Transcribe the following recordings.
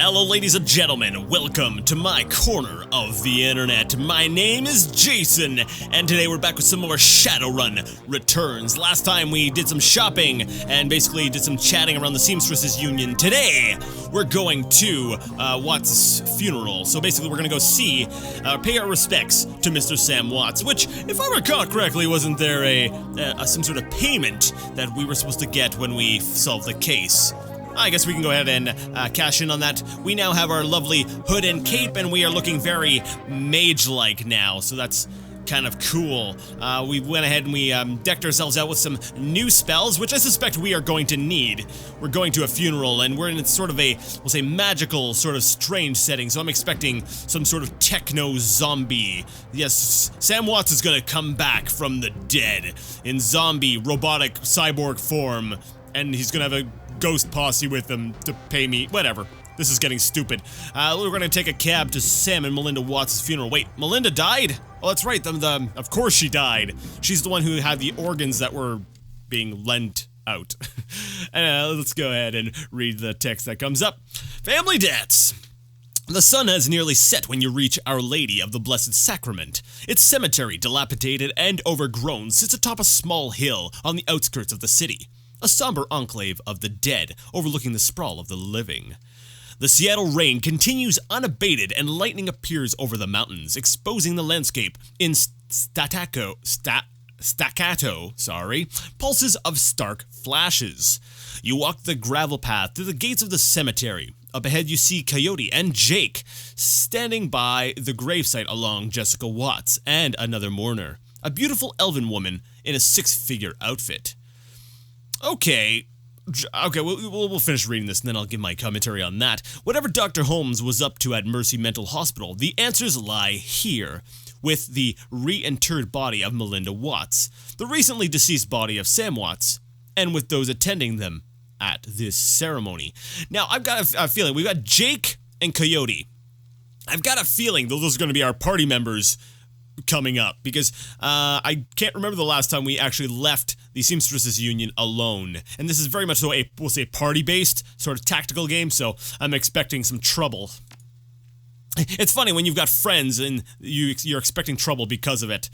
Hello ladies and gentlemen, welcome to my corner of the internet. My name is Jason, and today we're back with some more Shadowrun Returns. Last time we did some shopping and basically did some chatting around the Seamstresses Union. Today, we're going to Watts' funeral. So basically we're gonna go pay our respects to Mr. Sam Watts, which, if I recall correctly, wasn't there some sort of payment that we were supposed to get when we solved the case? I guess we can go ahead and cash in on that. We now have our lovely hood and cape, and we are looking very mage-like now, so that's kind of cool. We went ahead and we decked ourselves out with some new spells, which I suspect we are going to need. We're going to a funeral, and we're in sort of a, we'll say, magical, sort of strange setting, so I'm expecting some sort of techno-zombie. Yes, Sam Watts is gonna come back from the dead in zombie, robotic, cyborg form, and he's gonna have a ghost posse with them to pay me, whatever. This is getting stupid. We're gonna take a cab to Sam and Melinda Watts' funeral. Wait, Melinda died? Oh, that's right, of course she died. She's the one who had the organs that were being lent out. Let's go ahead and read the text that comes up. Family debts. The sun has nearly set when you reach Our Lady of the Blessed Sacrament. Its cemetery, dilapidated and overgrown, sits atop a small hill on the outskirts of the city. A somber enclave of the dead, overlooking the sprawl of the living. The Seattle rain continues unabated, and lightning appears over the mountains, exposing the landscape in staccato, pulses of stark flashes. You walk the gravel path through the gates of the cemetery. Up ahead you see Coyote and Jake standing by the gravesite along Jessica Watts and another mourner, a beautiful elven woman in a six-figure outfit. Okay, we'll finish reading this and then I'll give my commentary on that. Whatever Dr. Holmes was up to at Mercy Mental Hospital, the answers lie here, with the reinterred body of Melinda Watts, the recently deceased body of Sam Watts, and with those attending them at this ceremony. Now, I've got a feeling, we've got Jake and Coyote. I've got a feeling those are going to be our party members coming up, because I can't remember the last time we actually left the Seamstresses Union alone, and this is very much so a, we'll say, party-based sort of tactical game, so I'm expecting some trouble. It's funny when you've got friends and you're expecting trouble because of it.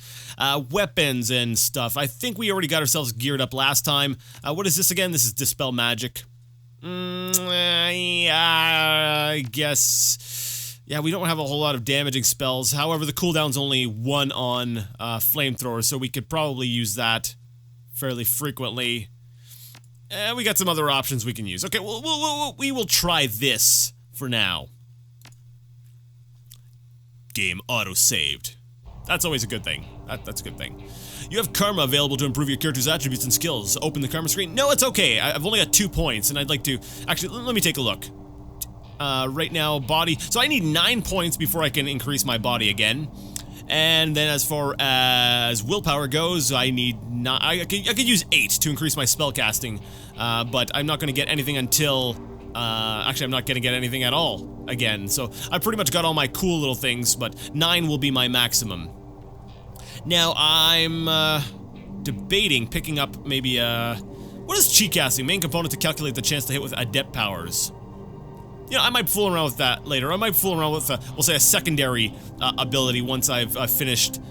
Weapons and stuff. I think we already got ourselves geared up last time. What is this again? This is Dispel Magic. I guess... Yeah, we don't have a whole lot of damaging spells. However, the cooldown's only 1 on flamethrower, so we could probably use that fairly frequently. We got some other options we can use. Okay, we will try this for now. Game auto-saved. That's always a good thing. That's a good thing. You have Karma available to improve your character's attributes and skills. Open the Karma screen. No, it's okay. I've only got 2 points, and I'd like to... Actually, let me take a look. Right now, body. So I need 9 points before I can increase my body again. And then as far as willpower goes, I need I could use 8 to increase my spellcasting. But I'm not going to get anything until... actually, I'm not going to get anything at all again. So I pretty much got all my cool little things, but 9 will be my maximum. Now, I'm debating picking up maybe what is cheat casting? Main component to calculate the chance to hit with adept powers. You know, I might fool around with that later. I might fool around with, we'll say, a secondary ability once I've finished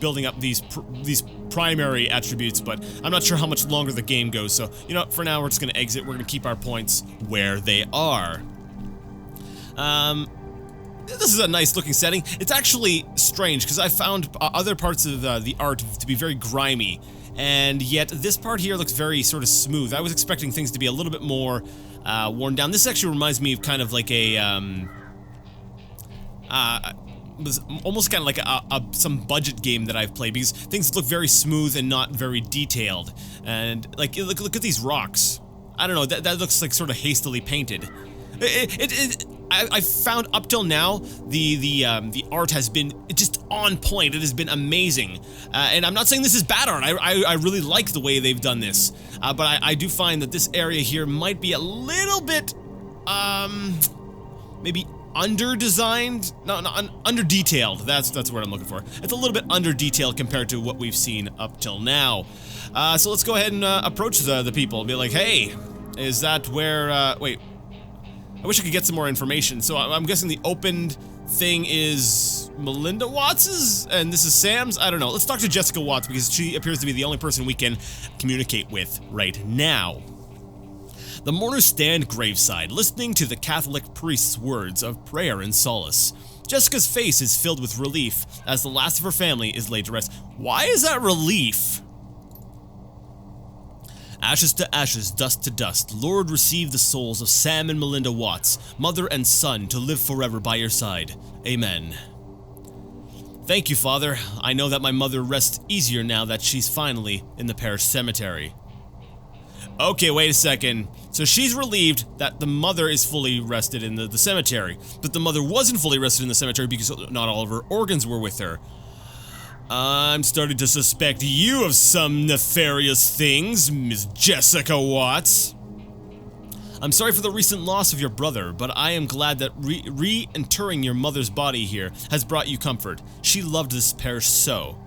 building up these primary attributes, but I'm not sure how much longer the game goes, so, you know, for now we're just going to exit. We're going to keep our points where they are. This is a nice looking setting. It's actually strange, because I found other parts of the art to be very grimy, and yet this part here looks very sort of smooth. I was expecting things to be a little bit more worn down. This actually reminds me of kind of like a, almost kind of like some budget game that I've played, because things look very smooth and not very detailed. And, like, look at these rocks. I don't know, that looks like sort of hastily painted. I found up till now, the art has been just on point. It has been amazing. And I'm not saying this is bad art. I really like the way they've done this. But I do find that this area here might be a little bit, maybe under-designed? No, under-detailed. That's the word I'm looking for. It's a little bit under-detailed compared to what we've seen up till now. So let's go ahead and approach the people and be like, hey, is that where, wait. I wish I could get some more information. So I'm guessing the opened thing is Melinda Watts's, and this is Sam's? I don't know. Let's talk to Jessica Watts, because she appears to be the only person we can communicate with right now. The mourners stand graveside, listening to the Catholic priest's words of prayer and solace. Jessica's face is filled with relief as the last of her family is laid to rest. Why is that relief? Ashes to ashes, dust to dust, Lord, receive the souls of Sam and Melinda Watts, mother and son, to live forever by your side. Amen. Thank you, Father. I know that my mother rests easier now that she's finally in the parish cemetery. Okay, wait a second. So she's relieved that the mother is fully rested in the cemetery, but the mother wasn't fully rested in the cemetery because not all of her organs were with her. I'm starting to suspect you of some nefarious things, Miss Jessica Watts. I'm sorry for the recent loss of your brother, but I am glad that reinterring your mother's body here has brought you comfort. She loved this parish so.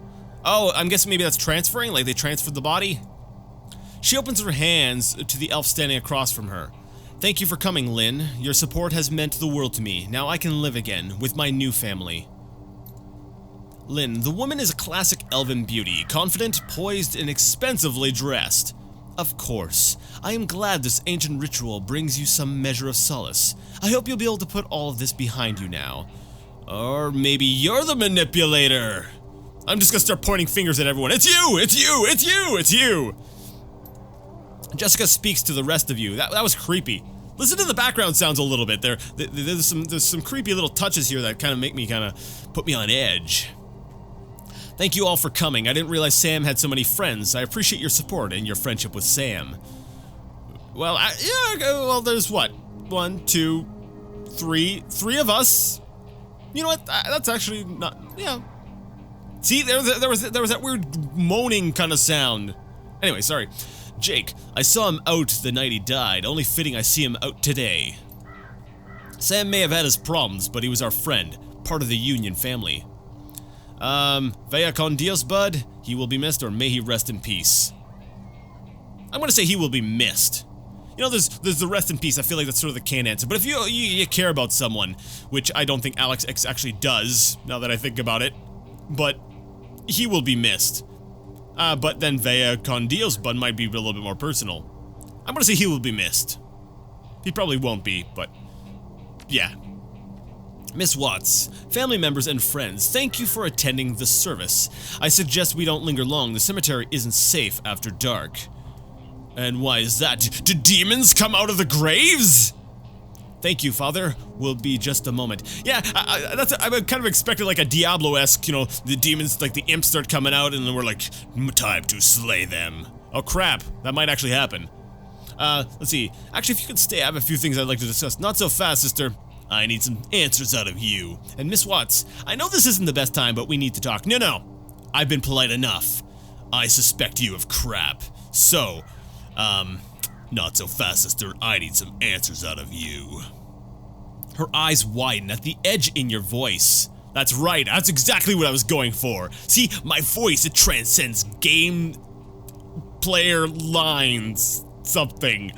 Oh, I'm guessing maybe that's transferring, like they transferred the body? She opens her hands to the elf standing across from her. Thank you for coming, Lynn. Your support has meant the world to me. Now I can live again with my new family. Lynn, the woman is a classic elven beauty, confident, poised, and expensively dressed. Of course, I am glad this ancient ritual brings you some measure of solace. I hope you'll be able to put all of this behind you now. Or maybe you're the manipulator. I'm just gonna start pointing fingers at everyone. It's you! It's you! It's you! It's you! Jessica speaks to the rest of you. That was creepy. Listen to the background sounds a little bit. There's some creepy little touches here that kind of make me put me on edge. Thank you all for coming. I didn't realize Sam had so many friends. I appreciate your support and your friendship with Sam. Well, well, there's what? 1, 2, 3 of us. You know what? That's actually not, yeah. See, there was that weird moaning kind of sound. Anyway, sorry. Jake, I saw him out the night he died. Only fitting I see him out today. Sam may have had his problems, but he was our friend, part of the Union family. Vaya con Dios, bud. He will be missed, or may he rest in peace. I'm gonna say he will be missed. You know, there's the rest in peace. I feel like that's sort of the canned answer. But if you care about someone, which I don't think Alex X actually does, now that I think about it, but he will be missed. But then Vaya con Dios, bud, might be a little bit more personal. I'm gonna say he will be missed. He probably won't be, but yeah. Miss Watts, family members and friends, thank you for attending the service. I suggest we don't linger long. The cemetery isn't safe after dark. And why is that? Do demons come out of the graves? Thank you, Father. Will be just a moment. Yeah, I kind of expected like a Diablo-esque, you know, the demons, like the imps start coming out and then we're like, time to slay them. Oh crap, that might actually happen. Let's see. Actually, if you could stay, I have a few things I'd like to discuss. Not so fast, sister. I need some answers out of you. And Miss Watts, I know this isn't the best time, but we need to talk. No. I've been polite enough. I suspect you of crap. So, not so fast, sister. I need some answers out of you. Her eyes widen at the edge in your voice. That's right. That's exactly what I was going for. See, my voice, it transcends game player lines. Something.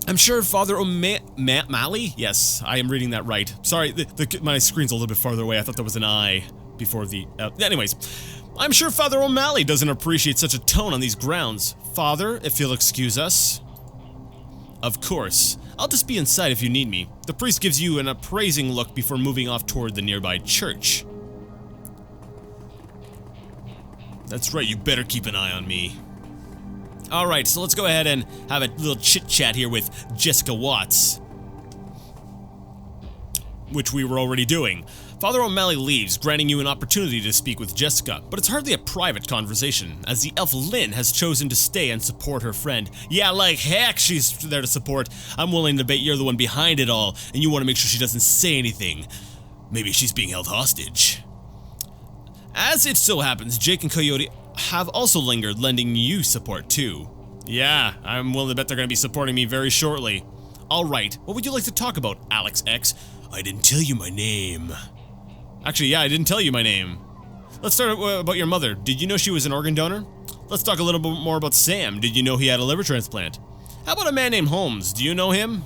I'm sure Father O'Malley? Yes, I am reading that right. Sorry, my screen's a little bit farther away. I thought there was an I before the... anyways, I'm sure Father O'Malley doesn't appreciate such a tone on these grounds. Father, if you'll excuse us. Of course. I'll just be inside if you need me. The priest gives you an appraising look before moving off toward the nearby church. That's right, you better keep an eye on me. Alright, so let's go ahead and have a little chit-chat here with Jessica Watts, which we were already doing. Father O'Malley leaves, granting you an opportunity to speak with Jessica, but it's hardly a private conversation, as the elf Lynn has chosen to stay and support her friend. Yeah, like heck she's there to support. I'm willing to bet you're the one behind it all, and you want to make sure she doesn't say anything. Maybe she's being held hostage. As it so happens, Jake and Coyote have also lingered, lending you support too. Yeah, I'm willing to bet they're going to be supporting me very shortly. Alright, what would you like to talk about, Alex X? I didn't tell you my name. Actually, yeah, I didn't tell you my name. Let's start about your mother. Did you know she was an organ donor? Let's talk a little bit more about Sam. Did you know he had a liver transplant? How about a man named Holmes? Do you know him?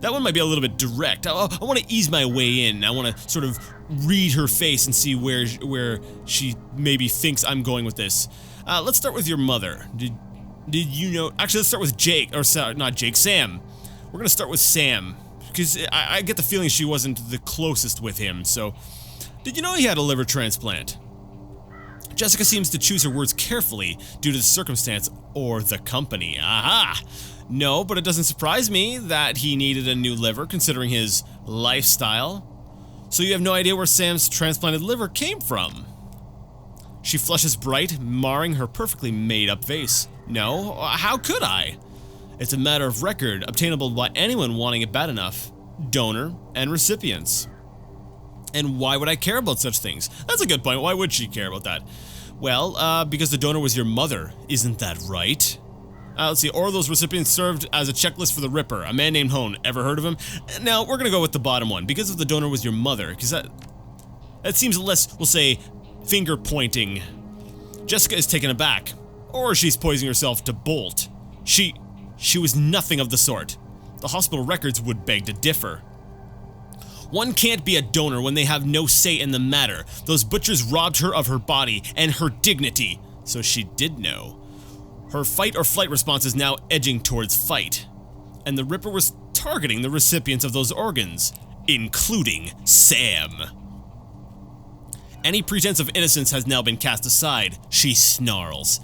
That one might be a little bit direct. I want to ease my way in. I want to sort of read her face and see where she maybe thinks I'm going with this. Let's start with your mother. Did you know? Actually, let's start with Jake, or not Jake, Sam. We're gonna start with Sam because I get the feeling she wasn't the closest with him. So, did you know he had a liver transplant? Jessica seems to choose her words carefully due to the circumstance or the company. Aha! No, but it doesn't surprise me that he needed a new liver considering his lifestyle. So you have no idea where Sam's transplanted liver came from? She flushes bright, marring her perfectly made-up face. No, how could I? It's a matter of record, obtainable by anyone wanting it bad enough. Donor and recipients. And why would I care about such things? That's a good point. Why would she care about that? Well, because the donor was your mother. Isn't that right? Let's see. Or those recipients served as a checklist for the Ripper, a man named Hone. Ever heard of him? Now, we're gonna go with the bottom one. Because if the donor was your mother, because that seems less, we'll say, finger-pointing. Jessica is taken aback. Or she's poisoning herself to bolt. She was nothing of the sort. The hospital records would beg to differ. One can't be a donor when they have no say in the matter. Those butchers robbed her of her body and her dignity. So she did know. Her fight or flight response is now edging towards fight. And the Ripper was targeting the recipients of those organs, including Sam. Any pretense of innocence has now been cast aside, she snarls.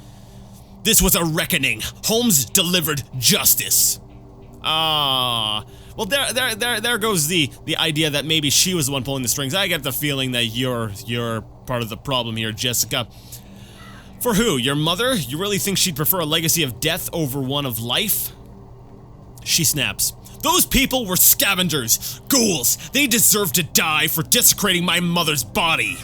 This was a reckoning. Holmes delivered justice. Well, there goes the idea that maybe she was the one pulling the strings. I get the feeling that you're part of the problem here, Jessica. For who? Your mother? You really think she'd prefer a legacy of death over one of life? She snaps. Those people were scavengers, ghouls. They deserve to die for desecrating my mother's body.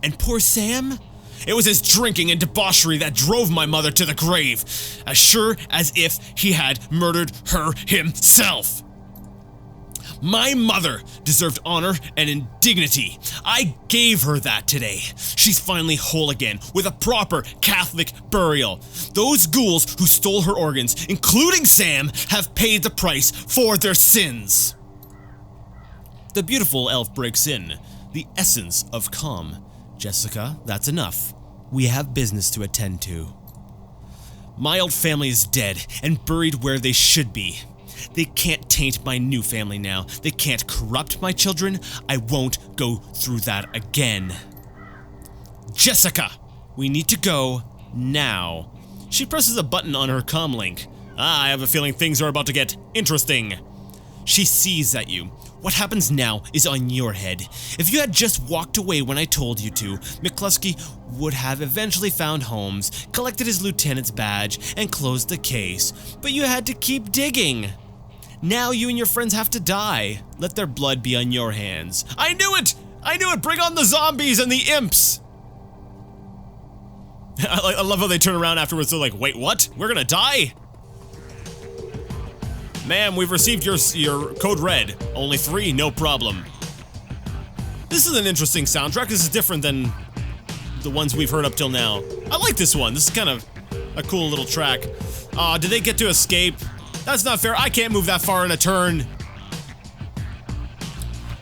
And poor Sam? It was his drinking and debauchery that drove my mother to the grave, as sure as if he had murdered her himself. My mother deserved honor and indignity. I gave her that today. She's finally whole again, with a proper Catholic burial. Those ghouls who stole her organs, including Sam, have paid the price for their sins. The beautiful elf breaks in, the essence of calm. Jessica, that's enough. We have business to attend to. My old family is dead and buried where they should be. They can't taint my new family now. They can't corrupt my children. I won't go through that again. Jessica, we need to go now. She presses a button on her comm link. I have a feeling things are about to get interesting. She sees at you. What happens now is on your head. If you had just walked away when I told you to, McCluskey would have eventually found Holmes, collected his lieutenant's badge, and closed the case. But you had to keep digging. Now you and your friends have to die. Let their blood be on your hands. I knew it! I knew it! Bring on the zombies and the imps! I love how they turn around afterwards. They're like, wait, what? We're gonna die? Ma'am, we've received your code red. Only 3, no problem. This is an interesting soundtrack. This is different than the ones we've heard up till now. I like this one. This is kind of a cool little track. Did they get to escape? That's not fair. I can't move that far in a turn.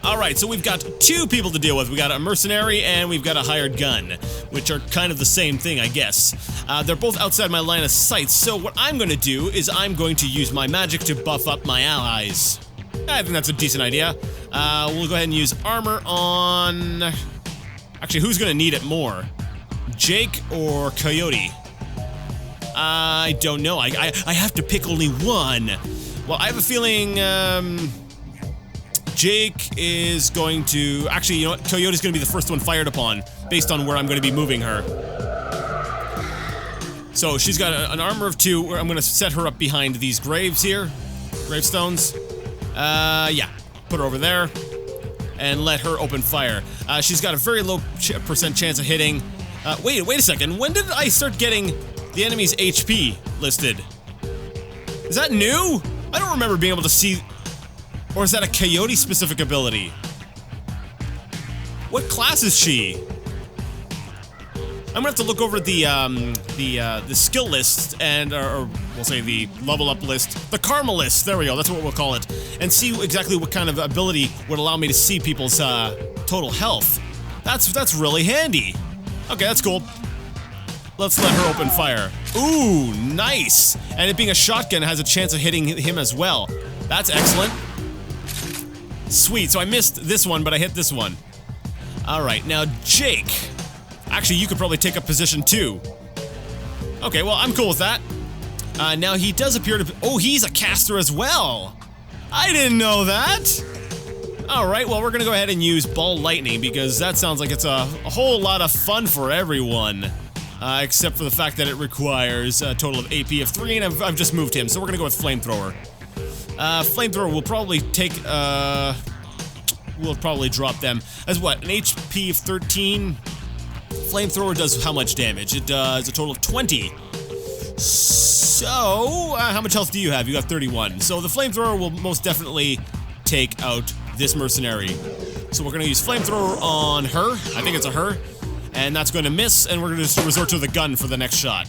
Alright, so we've got 2 people to deal with. We got a mercenary and we've got a hired gun, which are kind of the same thing, I guess. They're both outside my line of sight, so what I'm going to do is I'm going to use my magic to buff up my allies. I think that's a decent idea. We'll go ahead and use armor on... Actually, who's going to need it more? Jake or Coyote? I don't know. I have to pick only one. Well, I have a feeling, Jake is going to... Actually, you know what? Coyote's going to be the first one fired upon, based on where I'm going to be moving her. So, she's got an armor of 2, where I'm going to set her up behind these graves here. Gravestones. Yeah. Put her over there. And let her open fire. She's got a very low percent chance of hitting. Wait a second. When did I start getting the enemy's HP listed? Is that new? I don't remember being able to see... Or is that a Coyote-specific ability? What class is she? I'm gonna have to look over the skill list and, or we'll say the level up list, the karma list. There we go. That's what we'll call it, and see exactly what kind of ability would allow me to see people's total health. That's really handy. Okay, that's cool. Let's let her open fire. Ooh, nice. And it being a shotgun has a chance of hitting him as well. That's excellent. Sweet. So I missed this one, but I hit this one. All right, now Jake. Actually, you could probably take up position too. Okay, well, I'm cool with that. Now he does appear to be, oh, he's a caster as well. I didn't know that. All right, well, we're gonna go ahead and use Ball Lightning because that sounds like it's a whole lot of fun for everyone. Except for the fact that it requires a total of AP of 3, and I've just moved him, so we're gonna go with Flamethrower. Flamethrower will probably take, we'll probably drop them as what, an HP of 13? Flamethrower does how much damage? It does a total of 20. So, how much health do you have? You got 31. So the Flamethrower will most definitely take out this mercenary. So we're gonna use Flamethrower on her. I think it's a her. And that's going to miss, and we're going to just resort to the gun for the next shot.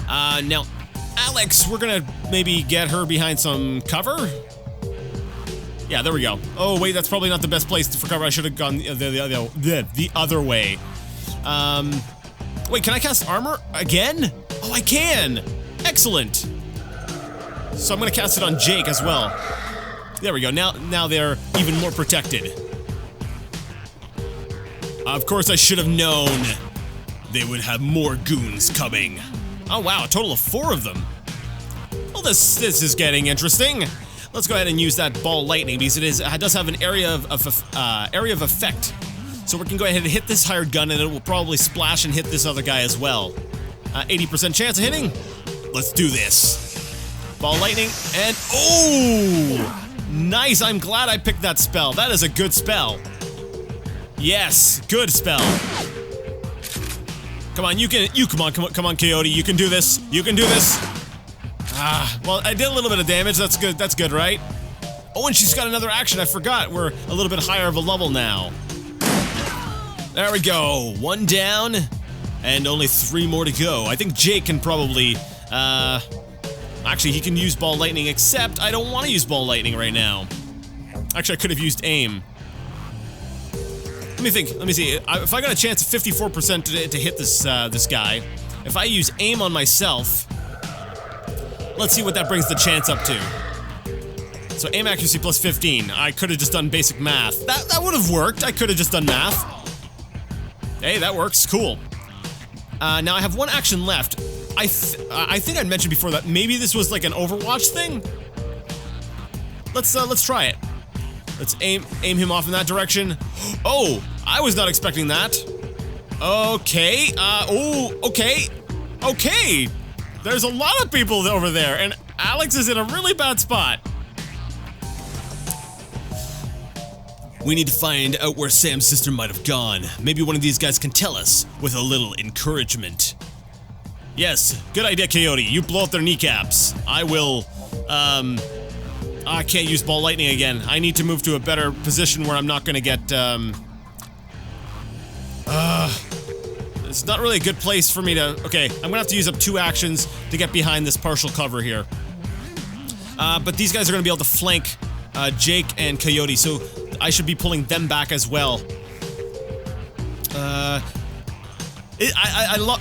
Now, Alex, we're going to maybe get her behind some cover. Yeah, there we go. Oh, wait, that's probably not the best place for cover. I should have gone the other way. Wait, can I cast armor again? Oh, I can! Excellent! So I'm going to cast it on Jake as well. There we go. Now they're even more protected. Of course, I should have known they would have more goons coming. Oh wow, a total of 4 of them. Well, this is getting interesting. Let's go ahead and use that Ball Lightning because it does have an area of effect. So we can go ahead and hit this hired gun, and it will probably splash and hit this other guy as well. 80% chance of hitting. Let's do this. Ball Lightning, and oh, nice! I'm glad I picked that spell. That is a good spell. Yes, good spell. Come on, come on, Coyote, you can do this. You can do this. Well, I did a little bit of damage. That's good, right? Oh, and she's got another action. I forgot. We're a little bit higher of a level now. There we go. 1 down, and only 3 more to go. I think Jake can probably, actually, he can use Ball Lightning, except I don't want to use Ball Lightning right now. Actually, I could have used aim. Let me think. Let me see. If I got a chance of 54% to hit this this guy, if I use aim on myself, let's see what that brings the chance up to. So aim accuracy plus 15. I could have just done basic math. That would have worked. I could have just done math. Hey, that works. Cool. Now I have 1 action left. I think I'd mentioned before that maybe this was like an Overwatch thing. Let's try it. Let's aim him off in that direction. Oh, I was not expecting that. Okay, oh, okay. Okay, there's a lot of people over there, and Alex is in a really bad spot. We need to find out where Sam's sister might have gone. Maybe one of these guys can tell us with a little encouragement. Yes, good idea, Coyote. You blow up their kneecaps. I will, I can't use Ball Lightning again. I need to move to a better position where I'm not gonna get, it's not really a good place for me to, okay, I'm gonna have to use up 2 actions to get behind this partial cover here. But these guys are gonna be able to flank, Jake and Coyote, so I should be pulling them back as well. I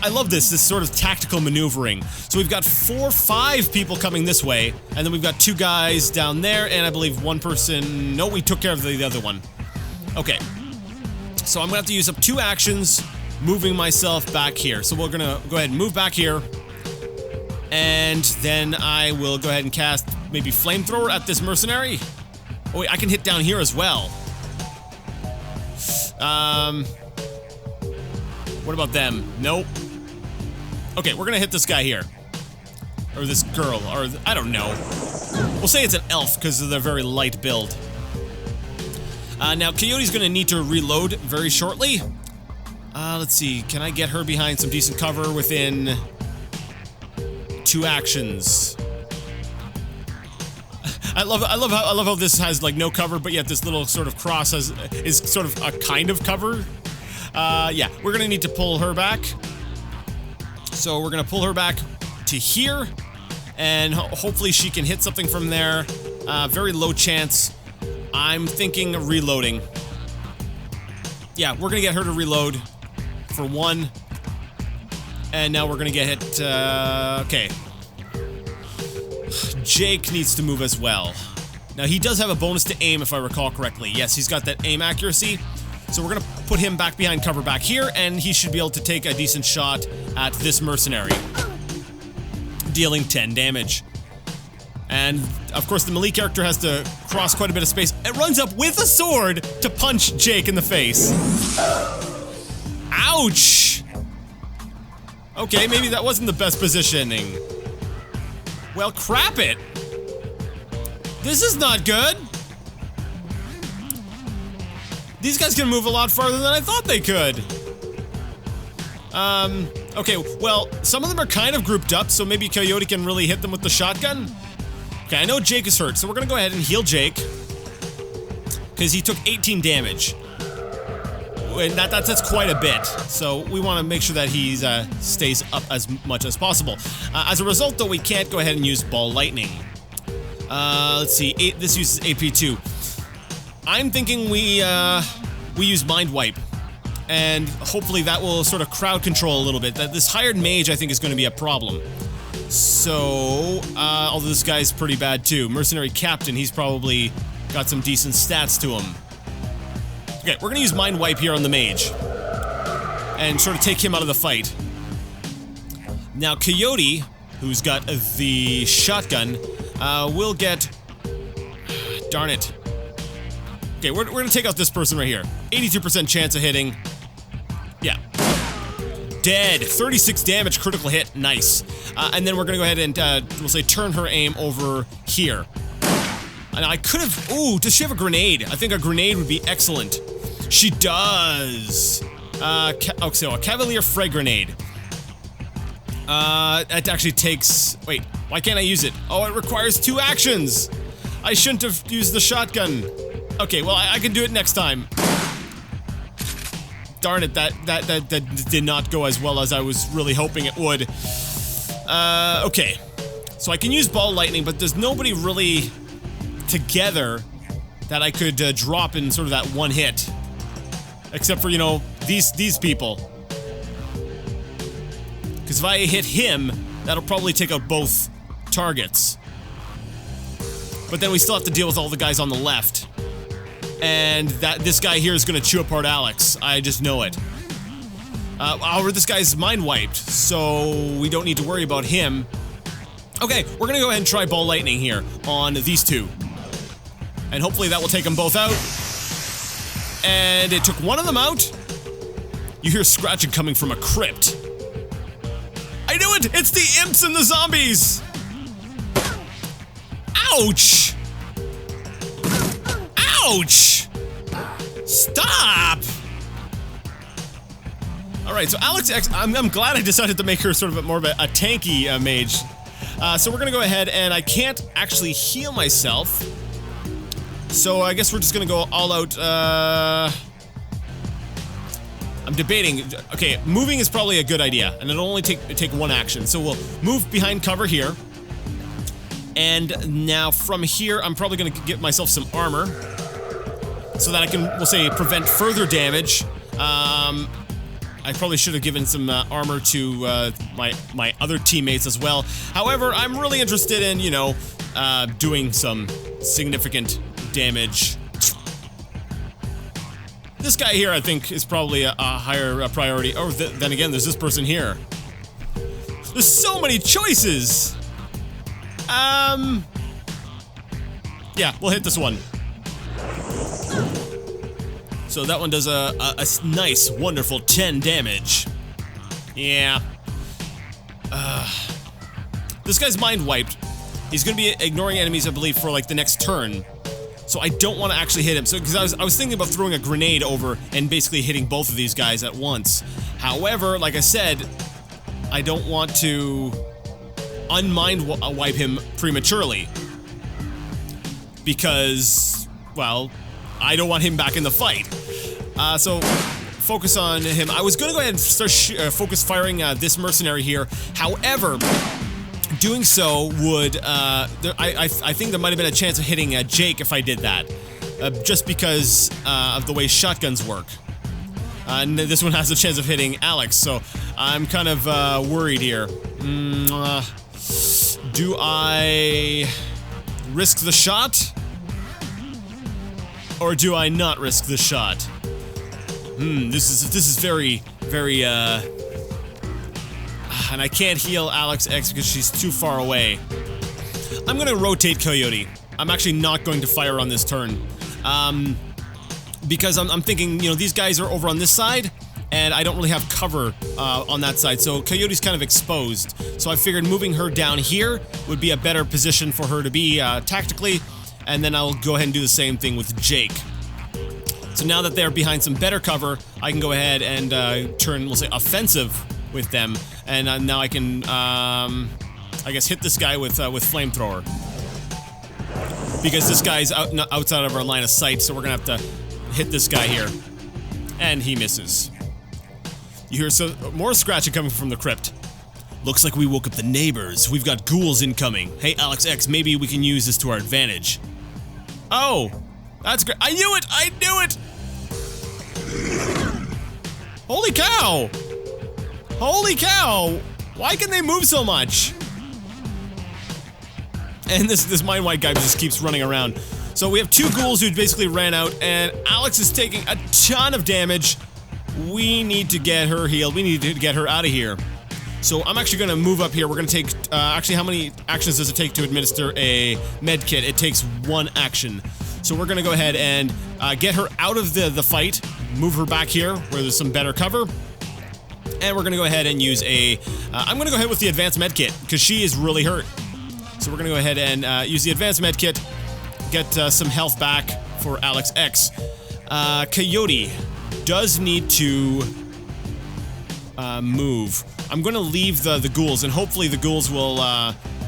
love this sort of tactical maneuvering. So we've got 5 people coming this way, and then we've got 2 guys down there, and I believe 1 person, no, we took care of the other one. Okay. So I'm gonna have to use up 2 actions, moving myself back here. So we're gonna go ahead and move back here, and then I will go ahead and cast maybe Flamethrower at this mercenary. Oh wait, I can hit down here as well. What about them? Nope. Okay, we're gonna hit this guy here. Or this girl, or I don't know. We'll say it's an elf because of their very light build. Now Coyote's gonna need to reload very shortly. Let's see, can I get her behind some decent cover within 2 actions? I love how this has like no cover, but yet this little sort of cross is sort of a kind of cover. Yeah, we're gonna need to pull her back. So we're gonna pull her back to here, and hopefully she can hit something from there. Very low chance. I'm thinking of reloading. Yeah, we're gonna get her to reload for one. And now we're gonna get hit, okay. Jake needs to move as well. Now he does have a bonus to aim if I recall correctly. Yes, he's got that aim accuracy. So we're gonna put him back behind cover back here, and he should be able to take a decent shot at this mercenary, dealing 10 damage. And of course the melee character has to cross quite a bit of space. It runs up with a sword to punch Jake in the face. Ouch! Okay, maybe that wasn't the best positioning. Well, crap it! This is not good! These guys can move a lot farther than I thought they could. Okay, well, some of them are kind of grouped up, so maybe Coyote can really hit them with the shotgun. Okay, I know Jake is hurt, so we're gonna go ahead and heal Jake, because he took 18 damage. And that's quite a bit, so we want to make sure that he stays up as much as possible. As a result, though, we can't go ahead and use Ball Lightning. Let's see, this uses AP 2. I'm thinking we use Mind Wipe, and hopefully that will sort of crowd control a little bit. This hired mage, I think, is going to be a problem. So, although this guy's pretty bad too. Mercenary Captain, he's probably got some decent stats to him. Okay, we're gonna use Mind Wipe here on the mage, and sort of take him out of the fight. Now, Coyote, who's got the shotgun, will get... Darn it. Okay, we're gonna take out this person right here. 82% chance of hitting. Yeah. Dead. 36 damage, critical hit. Nice. And then we're gonna go ahead and, we'll say, turn her aim over here. And I could have... Ooh, does she have a grenade? I think a grenade would be excellent. She does. Okay, so a Cavalier Frag Grenade. It actually takes... Wait, why can't I use it? Oh, it requires 2 actions. I shouldn't have used the shotgun. Okay, well, I can do it next time. Darn it, that did not go as well as I was really hoping it would. Okay. So I can use Ball Lightning, but there's nobody really together that I could drop in sort of that one hit. Except for, you know, these people. Because if I hit him, that'll probably take out both targets. But then we still have to deal with all the guys on the left. And this guy here is gonna chew apart Alex. I just know it. However, this guy's mind wiped, so we don't need to worry about him. Okay, we're gonna go ahead and try Ball Lightning here on these two. And hopefully that will take them both out. And it took one of them out. You hear scratching coming from a crypt. I knew it! It's the imps and the zombies! Ouch! Ouch! Stop! Alright, so Alex X, I'm glad I decided to make her sort of more of a tanky mage. So we're gonna go ahead, and I can't actually heal myself. So I guess we're just gonna go all out, I'm debating. Okay, moving is probably a good idea, and it'll only take one action. So we'll move behind cover here. And now from here, I'm probably gonna get myself some armor, so that I can, we'll say, prevent further damage. I probably should have given some armor to my other teammates as well. However, I'm really interested in, you know, doing some significant damage. This guy here, I think, is probably a higher priority. Oh, then again, there's this person here. There's so many choices! Yeah, we'll hit this one. So that one does a nice, wonderful 10 damage. Yeah. This guy's mind wiped. He's gonna be ignoring enemies, I believe, for like the next turn. So I don't want to actually hit him. So, because I was thinking about throwing a grenade over and basically hitting both of these guys at once. However, like I said, I don't want to unmind wipe him prematurely. Because, well, I don't want him back in the fight. So focus on him. I was gonna go ahead and start focus firing this mercenary here. However, doing so would, I think there might have been a chance of hitting Jake if I did that. Just because of the way shotguns work. And this one has a chance of hitting Alex, so I'm kind of worried here. Do I risk the shot? Or do I not risk the shot? This is very, very, and I can't heal Alex X because she's too far away. I'm gonna rotate Coyote. I'm actually not going to fire on this turn. Because I'm thinking, you know, these guys are over on this side, and I don't really have cover on that side, so Coyote's kind of exposed. So I figured moving her down here would be a better position for her to be tactically, and then I'll go ahead and do the same thing with Jake. So now that they're behind some better cover, I can go ahead and turn, we'll say, offensive with them, and now I can, I guess, hit this guy with flamethrower. Because this guy's outside of our line of sight, so we're gonna have to hit this guy here. And he misses. You hear more scratching coming from the crypt. Looks like we woke up the neighbors. We've got ghouls incoming. Hey, Alex X, maybe we can use this to our advantage. Oh, that's great. I knew it! I knew it! Holy cow! Holy cow! Why can they move so much? And this Mind White guy just keeps running around. So we have two ghouls who basically ran out, and Alex is taking a ton of damage. We need to get her healed. We need to get her out of here. So I'm actually going to move up here. We're going to take, actually, how many actions does it take to administer a med kit? It takes 1 action. So we're going to go ahead and get her out of the fight, move her back here where there's some better cover. And we're going to go ahead and use I'm going to go ahead with the advanced med kit, because she is really hurt. So we're going to go ahead and use the advanced med kit, get some health back for Alex X. Coyote does need to move. I'm going to leave the ghouls, and hopefully the ghouls will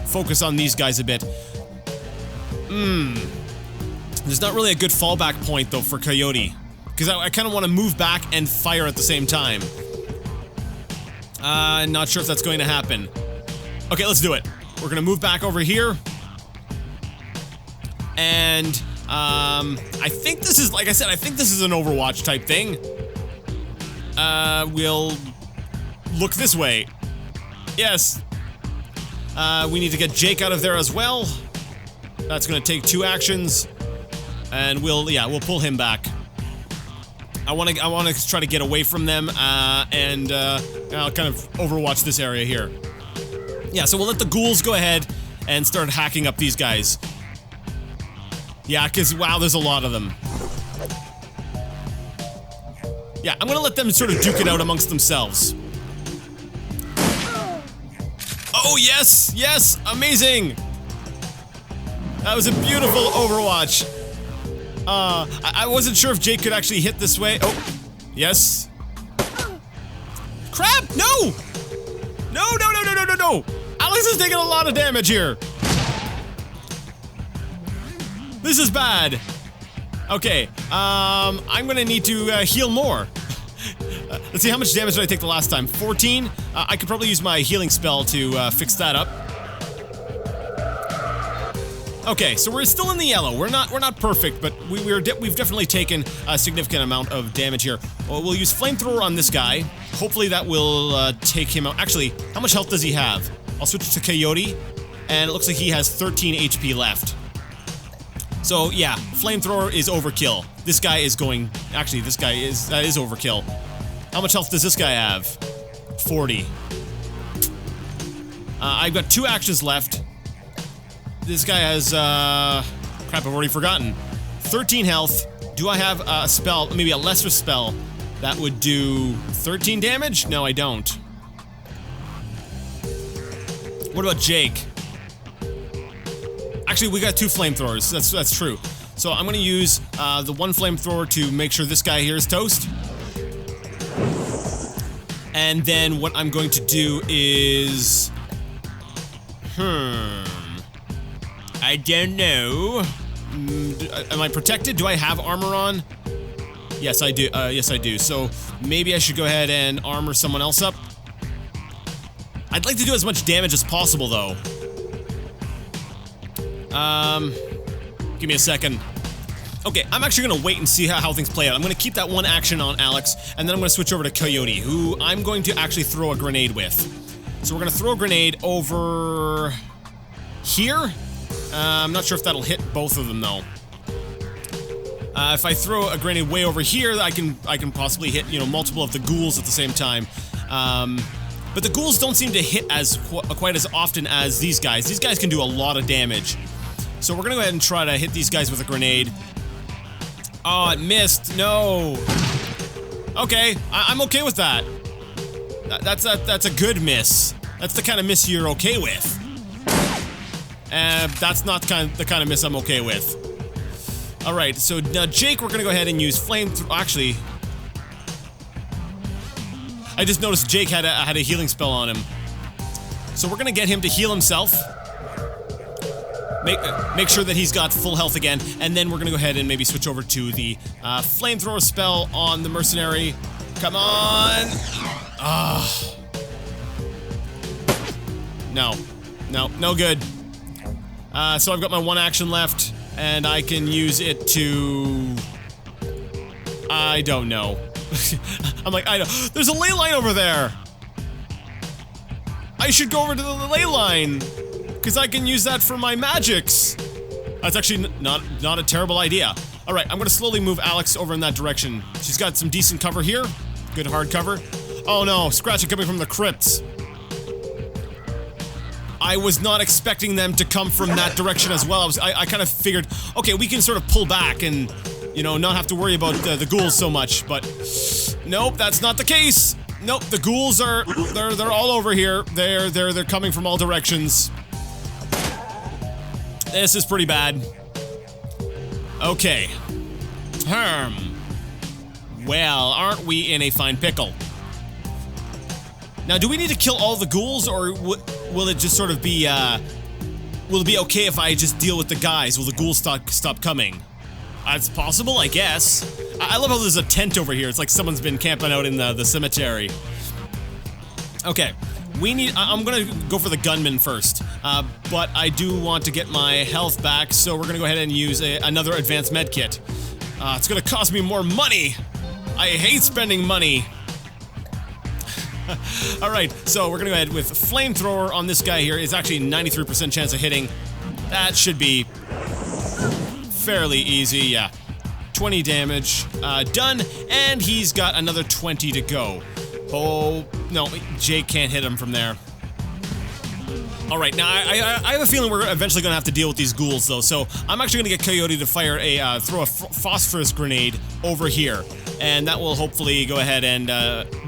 focus on these guys a bit. There's not really a good fallback point, though, for Coyote. Because I kind of want to move back and fire at the same time. Not sure if that's going to happen. Okay, let's do it. We're going to move back over here. And, I think this is, like I said, I think this is an Overwatch type thing. We'll look this way. Yes. We need to get Jake out of there as well. That's gonna take 2 actions. And we'll pull him back. I wanna try to get away from them, and I'll kind of Overwatch this area here. Yeah, so we'll let the ghouls go ahead and start hacking up these guys. Yeah, because, wow, there's a lot of them. Yeah, I'm gonna let them sort of duke it out amongst themselves. Oh, yes! Yes! Amazing! That was a beautiful Overwatch. I wasn't sure if Jake could actually hit this way. Oh, yes. Crap! No! No, no, no, no, no, no, no! Alex is taking a lot of damage here. This is bad. Okay, I'm gonna need to heal more. Let's see, how much damage did I take the last time? 14? I could probably use my healing spell to fix that up. Okay, so we're still in the yellow. We're not perfect, but we've definitely taken a significant amount of damage here. Well, we'll use flamethrower on this guy. Hopefully that will take him out. Actually, how much health does he have? I'll switch to Coyote, and it looks like he has 13 HP left. So yeah, flamethrower is overkill. This guy is going. Actually, this guy is overkill. How much health does this guy have? 40. I've got 2 actions left. This guy has, crap, I've already forgotten. 13 health. Do I have a spell, maybe a lesser spell, that would do 13 damage? No, I don't. What about Jake? Actually, we got 2 flamethrowers. That's true. So I'm gonna use, the 1 flamethrower to make sure this guy here is toast. And then what I'm going to do is... I don't know. Am I protected? Do I have armor on? Yes, I do. Yes, I do. So maybe I should go ahead and armor someone else up. I'd like to do as much damage as possible, though. Give me a second. Okay, I'm actually gonna wait and see how things play out. I'm gonna keep that one action on Alex, and then I'm gonna switch over to Coyote, who I'm going to actually throw a grenade with. So we're gonna throw a grenade over here. I'm not sure if that'll hit both of them, though. If I throw a grenade way over here, I can possibly hit, you know, multiple of the ghouls at the same time. But the ghouls don't seem to hit as quite as often as these guys. These guys can do a lot of damage. So we're gonna go ahead and try to hit these guys with a grenade. Oh, it missed. No. Okay, I'm okay with that. That's a good miss. That's the kind of miss you're okay with. That's not the kind of miss I'm okay with. Alright, so now Jake, we're gonna go ahead and use flame. Actually, I just noticed Jake had a healing spell on him. So we're gonna get him to heal himself. Make sure that he's got full health again, and then we're gonna go ahead and maybe switch over to the flamethrower spell on the mercenary. Come on! No good. So I've got my one action left, and I can use it to... I don't know. I'm like, I know. There's a ley line over there! I should go over to the ley line! Because I can use that for my magics! That's actually not a terrible idea. Alright, I'm gonna slowly move Alex over in that direction. She's got some decent cover here. Good hard cover. Oh no, scratching coming from the crypts. I was not expecting them to come from that direction as well. I kind of figured, okay, we can sort of pull back and, you know, not have to worry about the ghouls so much, but nope, that's not the case. Nope, the ghouls are, they're all over here. They're coming from all directions. This is pretty bad. Okay. Well, aren't we in a fine pickle? Now, do we need to kill all the ghouls, or will it just sort of be, will it be okay if I just deal with the guys? Will the ghouls stop coming? It's possible, I guess. I love how there's a tent over here. It's like someone's been camping out in the cemetery. Okay. I'm gonna go for the gunman first, but I do want to get my health back, so we're gonna go ahead and use another advanced med kit. It's gonna cost me more money! I hate spending money! Alright, so we're gonna go ahead with flamethrower on this guy here. It's actually 93% chance of hitting. That should be fairly easy, yeah. 20 damage, done, and he's got another 20 to go. Oh, no, Jake can't hit him from there. Alright, now I have a feeling we're eventually gonna have to deal with these ghouls, though, so I'm actually gonna get Coyote to fire throw a phosphorus grenade over here. And that will hopefully go ahead and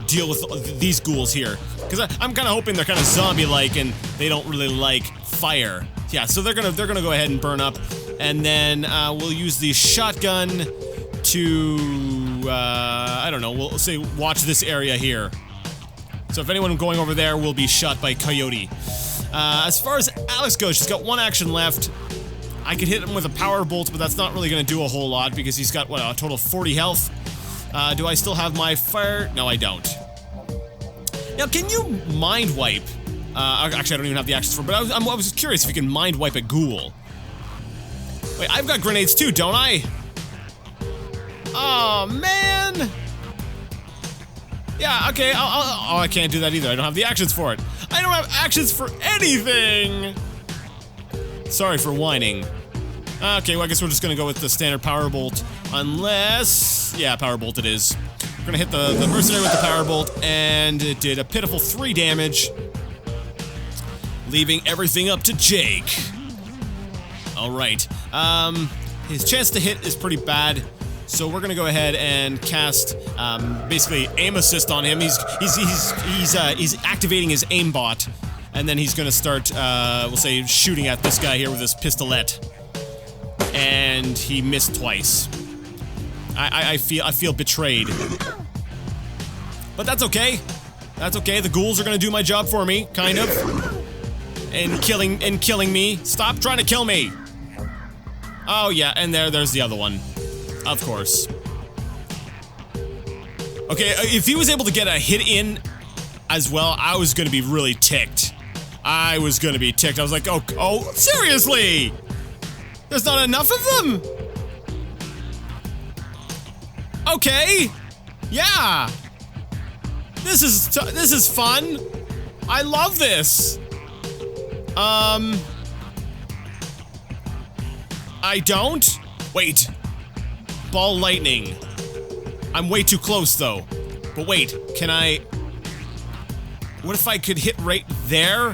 deal with these ghouls here. Because I'm kind of hoping they're kind of zombie-like and they don't really like fire. Yeah, so they're gonna go ahead and burn up. And then we'll use the shotgun to, I don't know, we'll say watch this area here. So if anyone going over there will be shot by Coyote. As far as Alex goes, she's got one action left. I could hit him with a power bolt, but that's not really going to do a whole lot because he's got, what, a total of 40 health. Do I still have my fire? No, I don't. Now, can you mind wipe? Actually, I don't even have the actions for it, but I was curious if you can mind wipe a ghoul. Wait, I've got grenades too, don't I? Oh, man! Yeah, okay, oh, I can't do that either. I don't have the actions for it. I don't have actions for anything! Sorry for whining. Okay, well, I guess we're just gonna go with the standard power bolt. Unless... yeah, power bolt it is. We're gonna hit the mercenary with the power bolt, and it did a pitiful 3 damage. Leaving everything up to Jake. Alright. His chance to hit is pretty bad. So we're gonna go ahead and cast, basically aim assist on him. He's activating his aimbot, and then he's gonna start, we'll say, shooting at this guy here with his pistolet. And he missed twice. I feel betrayed. But that's okay. That's okay. The ghouls are gonna do my job for me, kind of. And killing me. Stop trying to kill me. Oh yeah, and there's the other one. Of course. Okay, if he was able to get a hit in as well, I was gonna be really ticked. I was gonna be ticked. I was like, oh, seriously? There's not enough of them? Okay. Yeah. This is fun. I love this. I don't? Wait. Ball lightning. I'm way too close though. But wait, can I... What if I could hit right there?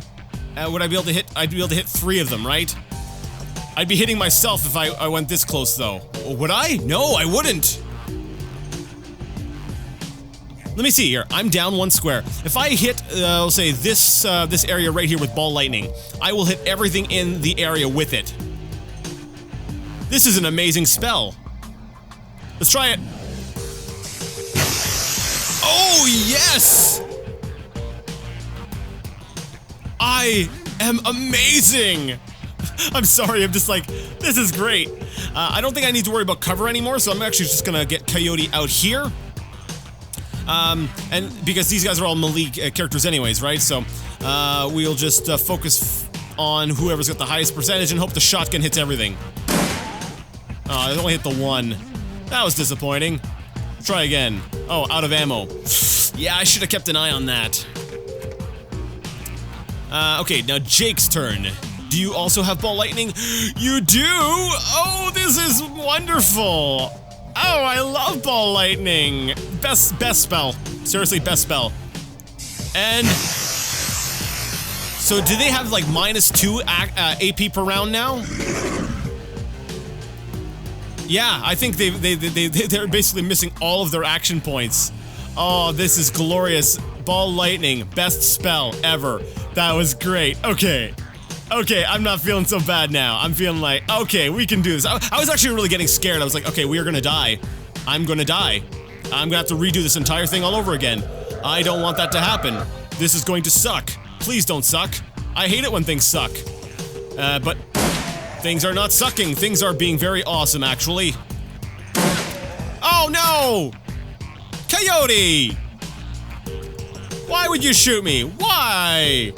Would I be able to hit... I'd be able to hit 3 of them, right? I'd be hitting myself if I went this close though. Would I? No, I wouldn't. Let me see here. I'm down 1 square. If I hit, I'll say this area right here with ball lightning, I will hit everything in the area with it. This is an amazing spell. Let's try it. Oh, yes! I am amazing! I'm sorry, I'm just like, this is great. I don't think I need to worry about cover anymore, so I'm actually just gonna get Coyote out here. And because these guys are all melee characters anyways, right? So, we'll just focus on whoever's got the highest percentage and hope the shotgun hits everything. Oh, I only hit the 1. That was disappointing. Try again. Oh, out of ammo. Yeah, I should have kept an eye on that. Okay, now Jake's turn. Do you also have ball lightning? You do? Oh, this is wonderful. Oh, I love ball lightning. Best spell. Seriously, best spell. And so do they have like -2 AP per round now? Yeah, I think they're basically missing all of their action points. Oh, this is glorious. Ball lightning, best spell ever. That was great. Okay. Okay, I'm not feeling so bad now. I'm feeling like, okay, we can do this. I was actually really getting scared. I was like, okay, we are gonna die. I'm gonna die. I'm gonna have to redo this entire thing all over again. I don't want that to happen. This is going to suck. Please don't suck. I hate it when things suck. But things are not sucking. Things are being very awesome, actually. Oh, no! Coyote! Why would you shoot me? Why?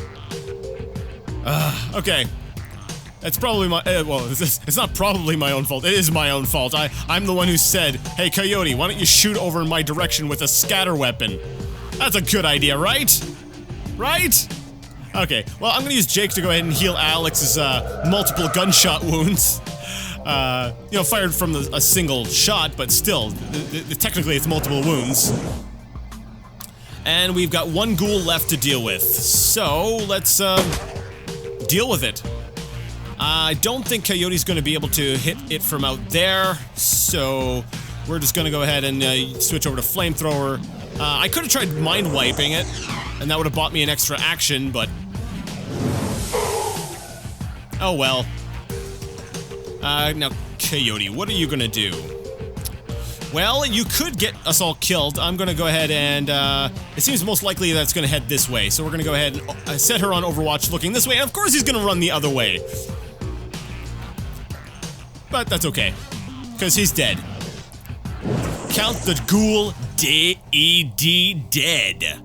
Okay. It's probably my, well, it's not probably my own fault. It is my own fault. I'm the one who said, hey, Coyote, why don't you shoot over in my direction with a scatter weapon? That's a good idea, right? Right? Okay, well, I'm gonna use Jake to go ahead and heal Alex's, multiple gunshot wounds. You know, fired from a single shot, but still, technically it's multiple wounds. And we've got 1 ghoul left to deal with. So, let's, deal with it. I don't think Coyote's gonna be able to hit it from out there, so we're just gonna go ahead and switch over to Flamethrower. I could have tried mind wiping it, and that would have bought me an extra action, but oh well. Now, Coyote, what are you gonna do? Well, you could get us all killed. I'm gonna go ahead and, it seems most likely that it's gonna head this way, so we're gonna go ahead and set her on Overwatch looking this way, and of course he's gonna run the other way. But that's okay, because he's dead. Count the ghoul dead.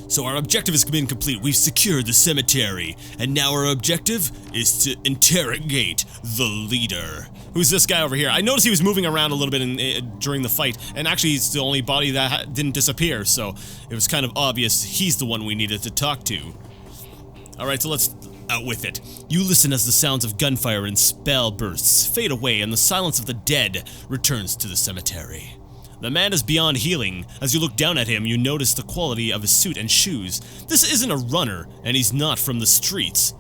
So our objective has been complete. We've secured the cemetery, and now our objective is to interrogate the leader. Who's this guy over here? I noticed he was moving around a little bit during the fight, and actually he's the only body that didn't disappear, so it was kind of obvious he's the one we needed to talk to. Alright, so let's out with it. You listen as the sounds of gunfire and spell bursts fade away, and the silence of the dead returns to the cemetery. The man is beyond healing. As you look down at him, you notice the quality of his suit and shoes. This isn't a runner, and he's not from the streets.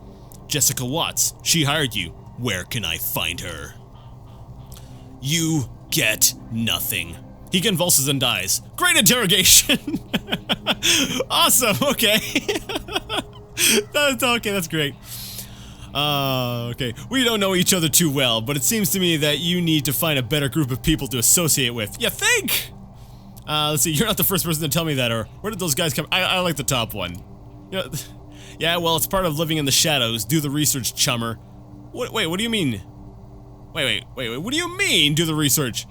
Jessica Watts, she hired you. Where can I find her? You get nothing. He convulses and dies. Great interrogation! Awesome, okay. Okay, that's great. Okay. We don't know each other too well, but it seems to me that you need to find a better group of people to associate with. You think? Let's see, you're not the first person to tell me that, or where did those guys come? I like the top one. You know, yeah, well, it's part of living in the shadows. Do the research, chummer. Wait, what do you mean? Wait, what do you mean, do the research?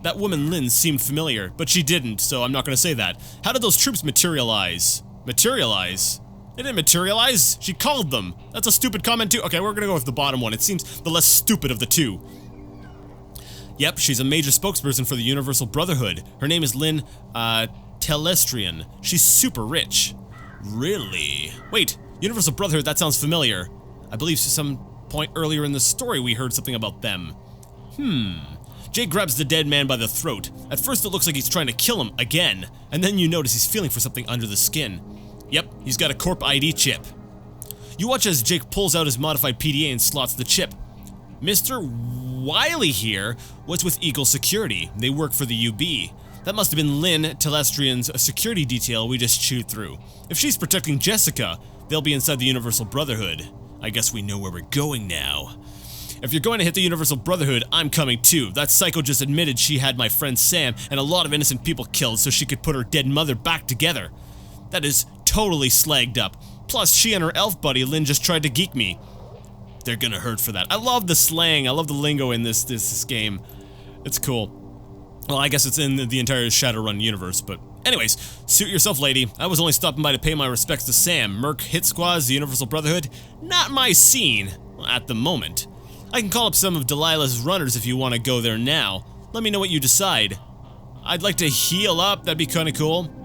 That woman Lynn seemed familiar, but she didn't, so I'm not gonna say that. How did those troops materialize? Materialize? They didn't materialize. She called them. That's a stupid comment too. Okay, we're gonna go with the bottom one. It seems the less stupid of the two. Yep, she's a major spokesperson for the Universal Brotherhood. Her name is Lynn, Telestrian. She's super rich. Really? Wait, Universal Brotherhood, that sounds familiar. I believe some point earlier in the story we heard something about them. Jake grabs the dead man by the throat. At first it looks like he's trying to kill him again, and then you notice he's feeling for something under the skin. Yep, he's got a Corp ID chip. You watch as Jake pulls out his modified PDA and slots the chip. Mr. Wiley here was with Eagle Security. They work for the UB. That must have been Lynn Telestrian's security detail we just chewed through. If she's protecting Jessica, they'll be inside the Universal Brotherhood. I guess we know where we're going now. If you're going to hit the Universal Brotherhood, I'm coming too. That psycho just admitted she had my friend Sam and a lot of innocent people killed so she could put her dead mother back together. That is totally slagged up. Plus, she and her elf buddy Lynn just tried to geek me. They're gonna hurt for that. I love the slang. I love the lingo in this game. It's cool. Well, I guess it's in the entire Shadowrun universe, but anyways, suit yourself, lady. I was only stopping by to pay my respects to Sam. Merc, Hit Squads, the Universal Brotherhood. Not my scene at the moment. I can call up some of Delilah's runners if you want to go there now. Let me know what you decide. I'd like to heal up, that'd be kind of cool.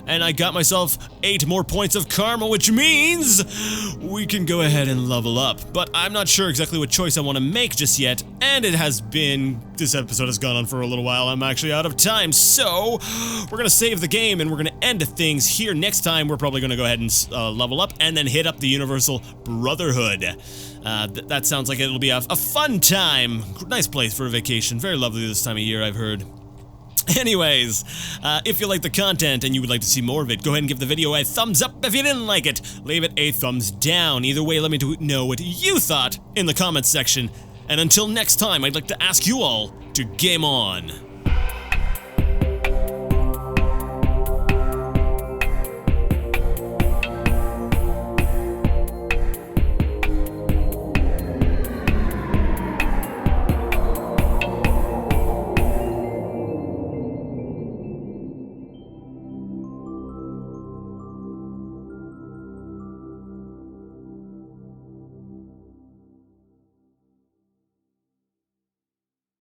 And I got myself 8 more points of karma, which means we can go ahead and level up. But I'm not sure exactly what choice I want to make just yet, and this episode has gone on for a little while. I'm actually out of time, so we're gonna save the game and we're gonna end things here. Next time, we're probably gonna go ahead and level up and then hit up the Universal Brotherhood. That sounds like it'll be a fun time. Nice place for a vacation. Very lovely this time of year, I've heard. Anyways, if you like the content and you would like to see more of it, go ahead and give the video a thumbs up. If you didn't like it, leave it a thumbs down. Either way, let me know what you thought in the comments section. And until next time, I'd like to ask you all to game on.